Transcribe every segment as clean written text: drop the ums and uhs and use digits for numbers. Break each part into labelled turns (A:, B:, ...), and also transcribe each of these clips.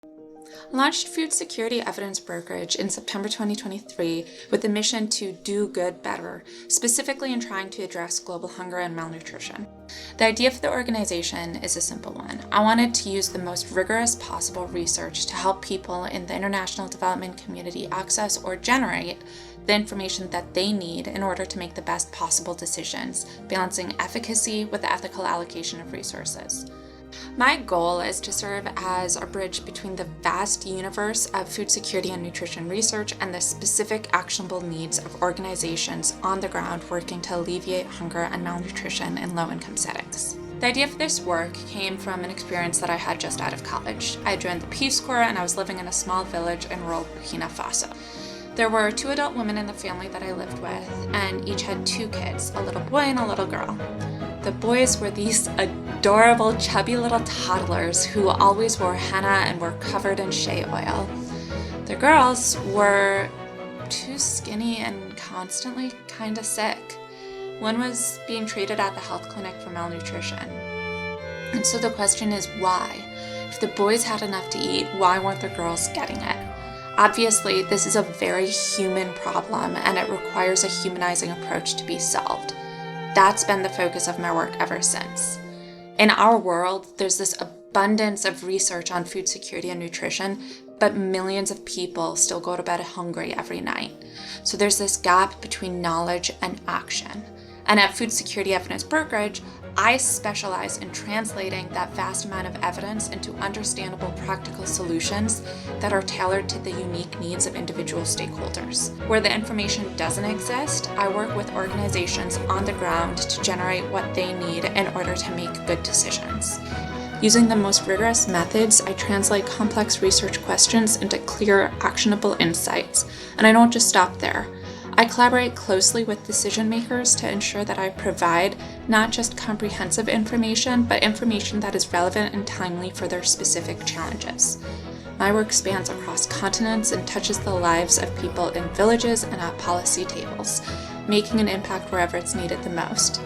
A: I launched Food Security Evidence Brokerage in September 2023 with the mission to do good better, specifically in trying to address global hunger and malnutrition. The idea for the organization is a simple one. I wanted to use the most rigorous possible research to help people in the international development community access or generate the information that they need in order to make the best possible decisions, balancing efficacy with the ethical allocation of resources. My goal is to serve as a bridge between the vast universe of food security and nutrition research and the specific actionable needs of organizations on the ground working to alleviate hunger and malnutrition in low-income settings. The idea for this work came from an experience that I had just out of college. I joined the Peace Corps and I was living in a small village in rural Burkina Faso. There were 2 adult women in the family that I lived with, and each had 2 kids, a little boy and a little girl. The boys were these adorable, chubby little toddlers who always wore henna and were covered in shea oil. The girls were too skinny and constantly kind of sick. One was being treated at the health clinic for malnutrition. And so the question is why? If the boys had enough to eat, why weren't the girls getting it? Obviously, this is a very human problem and it requires a humanizing approach to be solved. That's been the focus of my work ever since. In our world, there's this abundance of research on food security and nutrition, but millions of people still go to bed hungry every night. So there's this gap between knowledge and action. And at Food Security Evidence Brokerage, I specialize in translating that vast amount of evidence into understandable practical solutions that are tailored to the unique needs of individual stakeholders. Where the information doesn't exist, I work with organizations on the ground to generate what they need in order to make good decisions. Using the most rigorous methods, I translate complex research questions into clear, actionable insights. And I don't just stop there. I collaborate closely with decision makers to ensure that I provide not just comprehensive information, but information that is relevant and timely for their specific challenges. My work spans across continents and touches the lives of people in villages and at policy tables, making an impact wherever it's needed the most.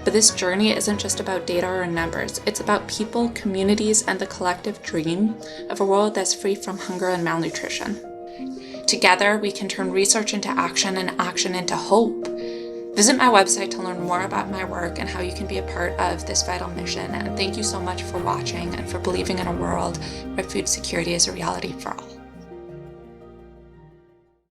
A: But this journey isn't just about data or numbers, it's about people, communities, and the collective dream of a world that's free from hunger and malnutrition. Together, we can turn research into action and action into hope. Visit my website to learn more about my work and how you can be a part of this vital mission. And thank you so much for watching and for believing in a world where food security is a reality for all.